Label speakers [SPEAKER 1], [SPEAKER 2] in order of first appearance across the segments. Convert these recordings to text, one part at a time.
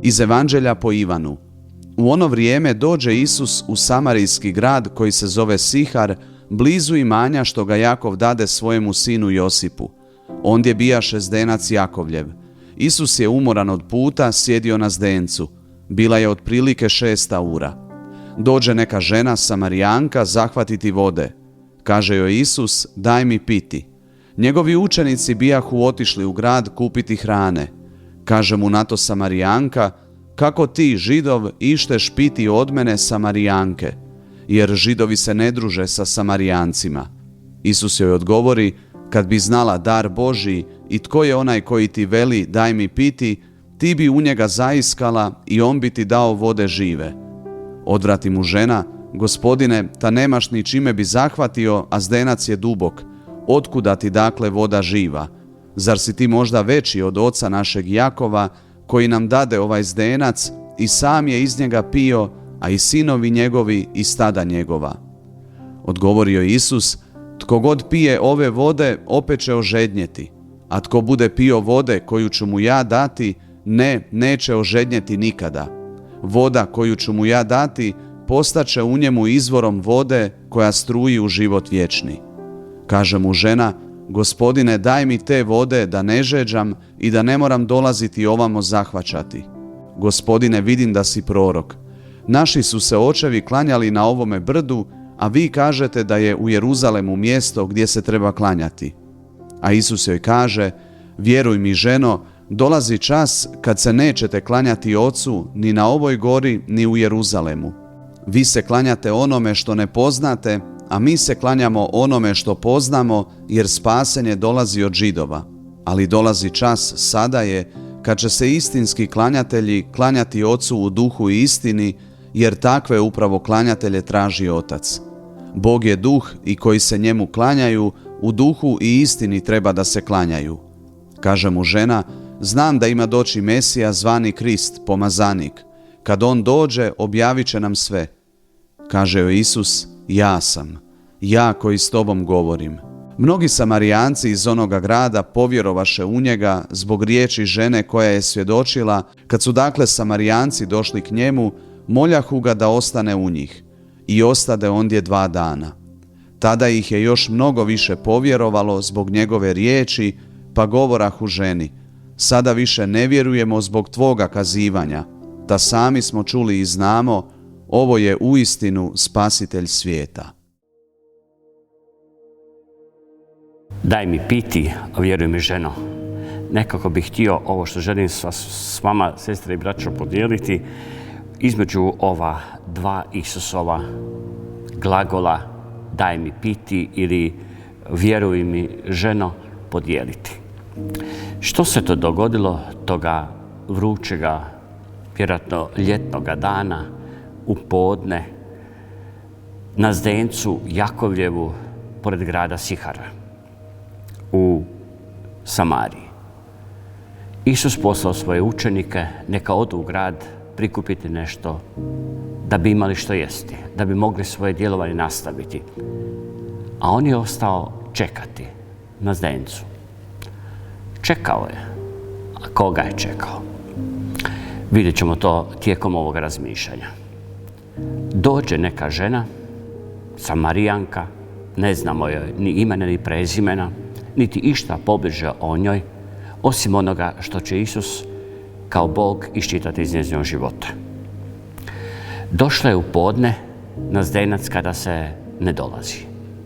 [SPEAKER 1] Iz Evanđelja po Ivanu. U ono vrijeme dođe Isus u samarijski grad koji se zove Sihar, blizu imanja što ga Jakov dade svojemu sinu Josipu. Ondje bijaše zdenac Jakovljev. Isus je umoran od puta, sjedio na zdencu. Bila je otprilike 6 ura. Dođe neka žena, Samarijanka, zahvatiti vode. Kaže joj Isus, daj mi piti. Njegovi učenici bijahu otišli u grad kupiti hrane. Kaže mu na to Samarijanka, kako ti, Židov, išteš piti od mene, Samarijanke, jer Židovi se ne druže sa Samarijancima. Isus joj odgovori, kad bi znala dar Božji i tko je onaj koji ti veli daj mi piti, ti bi u njega zaiskala i on bi ti dao vode žive. Odvrati mu žena, Gospodine, ta nemaš ni čime bi zahvatio, a zdenac je dubok. Otkuda ti dakle voda živa? Zar si ti možda veći od oca našeg Jakova, koji nam dade ovaj zdenac i sam je iz njega pio, a i sinovi njegovi i stada njegova? Odgovorio Isus, tko god pije ove vode, opet će ožednjeti, a tko bude pio vode koju ću mu ja dati, neće ožednjeti nikada. Voda koju ću mu ja dati, postaće u njemu izvorom vode koja struji u život vječni. Kaže mu žena, Gospodine, daj mi te vode da ne žeđam i da ne moram dolaziti ovamo zahvaćati. Gospodine, vidim da si prorok. Naši su se očevi klanjali na ovome brdu, a vi kažete da je u Jeruzalemu mjesto gdje se treba klanjati. A Isus joj kaže, vjeruj mi ženo, dolazi čas kad se nećete klanjati Ocu ni na ovoj gori ni u Jeruzalemu. Vi se klanjate onome što ne poznate, a mi se klanjamo onome što poznamo, jer spasenje dolazi od Židova. Ali dolazi čas, sada je, kad će se istinski klanjatelji klanjati Ocu u duhu i istini, jer takve upravo klanjatelje traži Otac. Bog je duh i koji se njemu klanjaju, u duhu i istini treba da se klanjaju. Kaže mu žena, znam da ima doći Mesija zvani Krist, pomazanik. Kad on dođe, objavit će nam sve. Kaže joj Isus, ja sam, ja koji s tobom govorim. Mnogi Samarijanci iz onoga grada povjerovaše u njega zbog riječi žene koja je svjedočila, kad su dakle Samarijanci došli k njemu, moljahu ga da ostane u njih. I ostade ondje 2 dana. Tada ih je još mnogo više povjerovalo zbog njegove riječi, pa govorahu ženi, sada više ne vjerujemo zbog tvoga kazivanja, ta sami smo čuli i znamo, ovo je uistinu spasitelj svijeta.
[SPEAKER 2] Daj mi piti, vjeruj mi ženo. Nekako bih htio ovo što želim s vama, sestre i braćo, podijeliti između ova 2 Isusova glagola daj mi piti ili vjeruj mi ženo podijeliti. Što se to dogodilo toga vrućega, vjerojatno ljetnoga dana u podne na zdencu Jakovljevu pored grada Sihara u Samariji? Isus poslao svoje učenike neka odu u grad prikupiti nešto da bi imali što jesti, da bi mogli svoje djelovanje nastaviti. A on je ostao čekati na zdencu. Čekao je. A koga je čekao? Vidjet ćemo to tijekom ovog razmišljanja. Dođe neka žena, Samarijanka, ne znamo joj ni imena ni prezimena, niti išta pobliže o njoj, osim onoga što će Isus kao Bog iščitati iz njezinog života. Došla je u podne na zdenac kada se ne dolazi,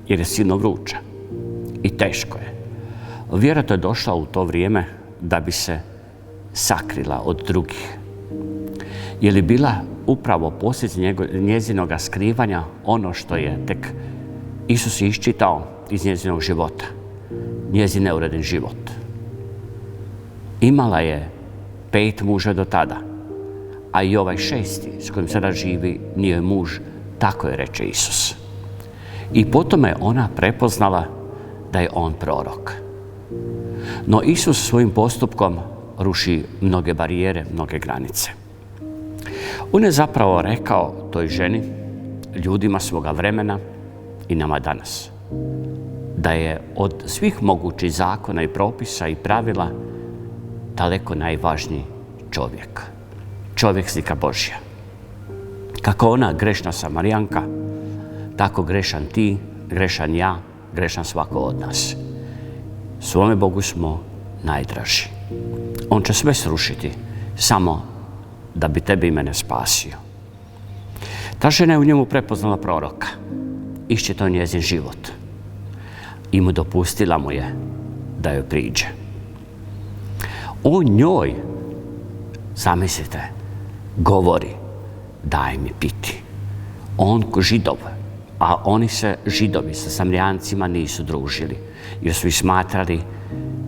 [SPEAKER 2] jer je silno vruće i teško je. Vjerojatno je došla u to vrijeme da bi se sakrila od drugih. Je li bila upravo posljedica njezinoga skrivanja ono što je tek Isus iščitao iz njezinog života, njezin neuredan život? Imala je 5 muža do tada, a i ovaj 6. s kojim sada živi nije joj muž, tako je reče Isus. I potom je ona prepoznala da je on prorok. No Isus svojim postupkom ruši mnoge barijere, mnoge granice. On je zapravo rekao toj ženi, ljudima svoga vremena i nama danas, da je od svih mogućih zakona i propisa i pravila daleko najvažniji čovjek. čovjek slika Božja. Kako ona grešna Samarijanka, tako grešan ti, grešan ja, grešan svako od nas. Svome Bogu smo najdraži. On će sve srušiti samo da bi tebe i mene spasio. Ta žena je u njemu prepoznala proroka. Iščitao njezin život i mu dopustila mu je da joj priđe. On njoj, zamislite, govori daj mi piti. On ko Židov, a oni se Židovi sa Samarijancima nisu družili jer su ih smatrali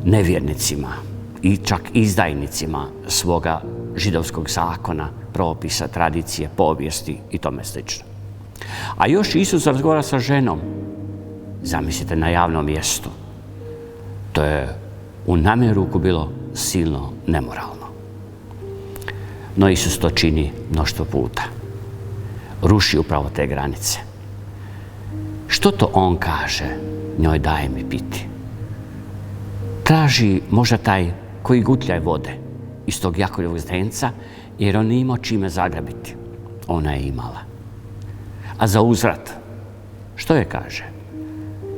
[SPEAKER 2] nevjernicima i čak izdajnicima svoga židovskog zakona, propisa, tradicije, povijesti i tome slično. A još Isus razgovara sa ženom, zamislite, na javnom mjestu. To je u najmanju ruku bilo silno nemoralno. No Isus to čini mnoštvo puta. Ruši upravo te granice. Što to on kaže? Njoj daj mi piti. Traži možda taj koji gutljaj vode iz tog Jakovljevog zdenca, jer on nije imao čime zagrabiti. Ona je imala. A za uzvrat, što je kaže?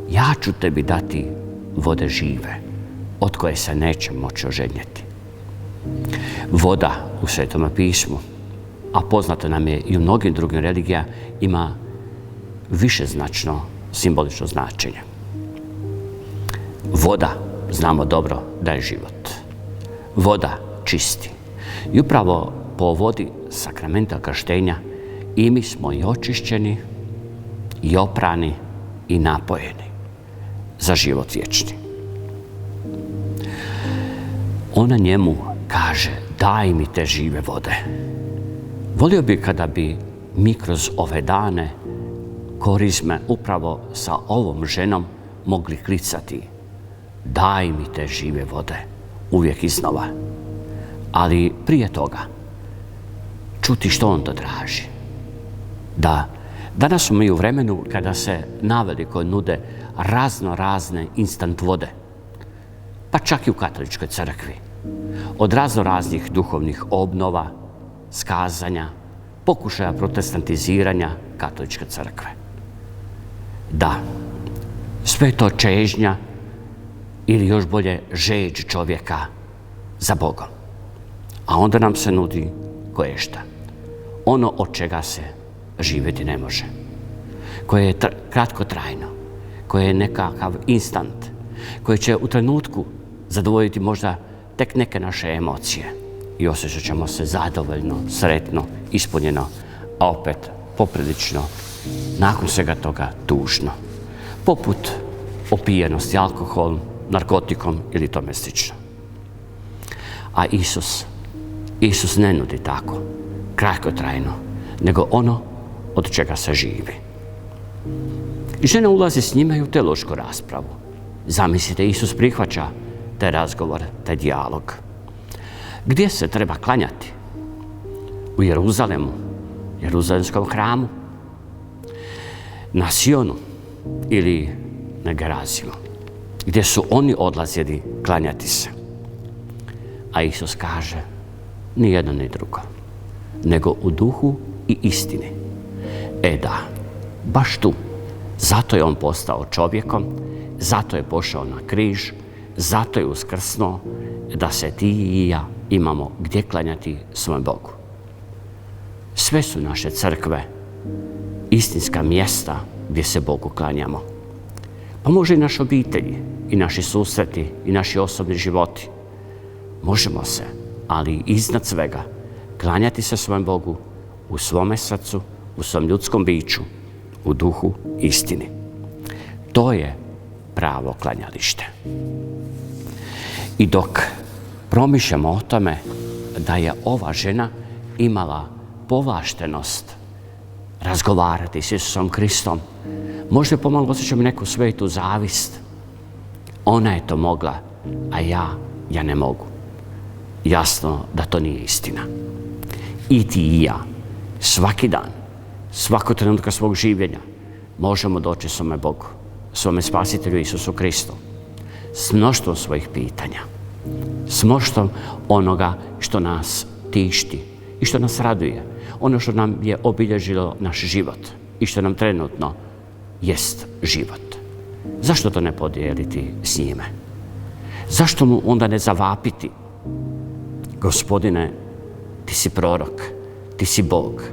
[SPEAKER 2] Ja ću tebi dati vode žive, od koje se neće moći ožednjeti. Voda u Svetom pismu, a poznato nam je i u mnogim drugim religijama, ima višeznačno simbolično značenje. Voda, znamo dobro da je život. Voda čisti. I upravo po vodi sakramenta krštenja i mi smo i očišćeni, i oprani, i napojeni za život vječni. Ona njemu kaže, daj mi te žive vode. Volio bi kada bi mi kroz ove dane korizme upravo sa ovom ženom mogli klicati, daj mi te žive vode, uvijek iznova. Ali prije toga, čuti što on to traži. Da, danas smo mi u vremenu kada se naveliko nude razne instant vode, pa čak i u katoličkoj crkvi. Od raznih duhovnih obnova, skazanja, pokušaja protestantiziranja katoličke crkve. Da, sve to čežnja ili još bolje žeđ čovjeka za Bogom. A onda nam se nudi koješta. Ono od čega se živjeti ne može. Koje je kratkotrajno, koje je nekakav instant, koje će u trenutku zadovoljiti možda tek neke naše emocije i osjećat ćemo se zadovoljno, sretno, ispunjeno, a opet poprilično, nakon svega toga, tužno. Poput opijenosti alkoholom, narkotikom ili tome slično. A Isus ne nudi tako, kratkotrajno, nego ono od čega se živi. I žena ulazi s njima i u teološku raspravu. Zamislite, Isus prihvaća taj razgovor, taj dijalog. Gdje se treba klanjati? U Jeruzalemu, Jeruzalemskom hramu, na Sionu ili na Gerazimu, gdje su oni odlazili klanjati se. A Isus kaže, ni jedno ni drugo, nego u duhu i istini. Da, baš tu. Zato je on postao čovjekom, zato je pošao na križ, zato je uskrsnuo, da se ti i ja imamo gdje klanjati svom Bogu. Sve su naše crkve istinska mjesta gdje se Bogu klanjamo. Pa može i naše obitelji, i naši susreti, i naši osobni životi. Možemo se, ali iznad svega, klanjati se svom Bogu u svome srcu, u svom ljudskom biću, u duhu istini. To je pravo klanjalište. I dok promišljamo o tome da je ova žena imala povlaštenost razgovarati s Isusom Kristom, možda pomalo osjećam neku svetu zavist. Ona je to mogla, a ja ne mogu. Jasno da to nije istina. I ti i ja, svaki dan, svakog trenutka svog življenja, možemo doći svome Bogu, svome Spasitelju Isusu Kristu, s mnoštvom svojih pitanja, s mnoštvom onoga što nas tišti i što nas raduje, ono što nam je obilježilo naš život i što nam trenutno jest život. Zašto to ne podijeliti s njime? Zašto mu onda ne zavapiti? Gospodine, ti si prorok, ti si Bog,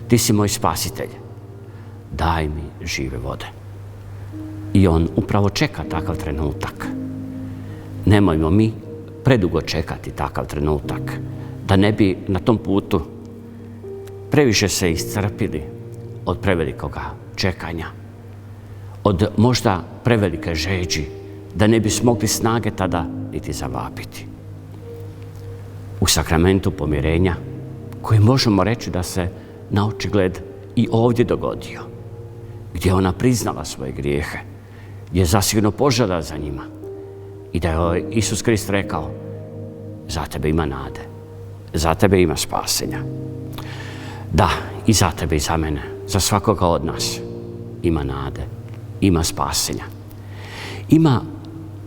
[SPEAKER 2] ti si moj spasitelj, daj mi žive vode. I on upravo čeka takav trenutak. Nemojmo mi predugo čekati takav trenutak, da ne bi na tom putu previše se iscrpili od prevelikoga čekanja, od možda prevelike žeđi, da ne bi smogli snage tada niti zavapiti. U sakramentu pomirenja, koji možemo reći da se na očigled i ovdje dogodio, gdje ona priznala svoje grijehe, gdje je zasigurno požela za njima i da je Isus Krist rekao: za tebe ima nade, za tebe ima spasenja. Da, i za tebe i za mene, za svakoga od nas ima nade, ima spasenja. Ima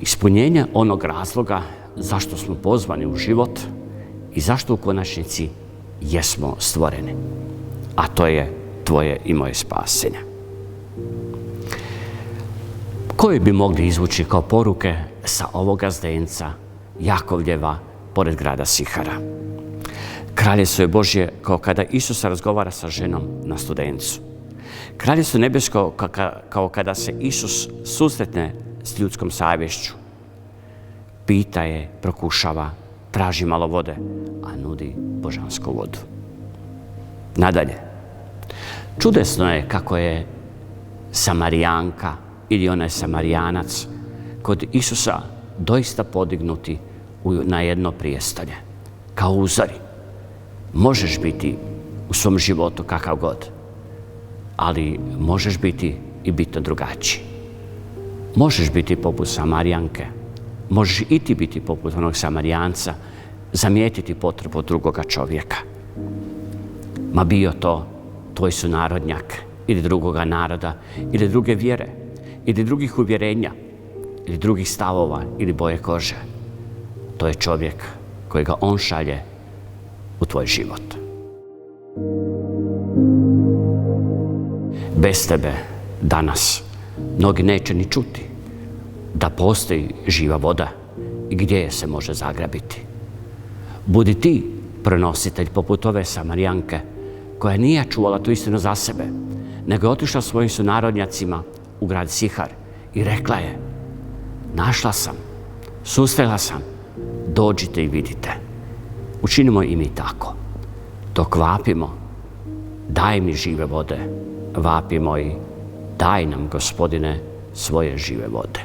[SPEAKER 2] ispunjenja onog razloga zašto smo pozvani u život i zašto u konačnici jesmo stvoreni. A to je tvoje i moje spasenje. Koje bi mogli izvući kao poruke sa ovoga zdenca Jakovljeva pored grada Sihara? Kraljevstvo je Božje kao kada Isus razgovara sa ženom na Studencu. Kraljevstvo nebesko kao kada se Isus susretne s ljudskom savješću. Pita je, prokušava, traži malo vode, a nudi božansku vodu. Nadalje, čudesno je kako je Samarijanka ili onaj Samarijanac kod Isusa doista podignuti na jedno prijestolje, kao uzori. Možeš biti u svom životu kakav god, ali možeš biti i bitno drugačiji. Možeš biti poput Samarijanke, možeš i ti biti poput onog Samarijanca, zamijetiti potrebu drugoga čovjeka. Ma bio to tvoj sunarodnjak ili drugoga naroda ili druge vjere ili drugih uvjerenja ili drugih stavova ili boje kože. To je čovjek kojega on šalje u tvoj život. Bez tebe danas mnogi neće ni čuti da postoji živa voda i gdje je se može zagrabiti. Budi ti prenositelj poput ove Samarijanke koja nije čuvala tu istinu za sebe, nego je otišla svojim sunarodnjacima u grad Sihar i rekla je: našla sam, susrela sam, dođite i vidite. Učinimo i mi tako. Dok vapimo, daj mi žive vode, vapimo i daj nam, Gospodine, svoje žive vode.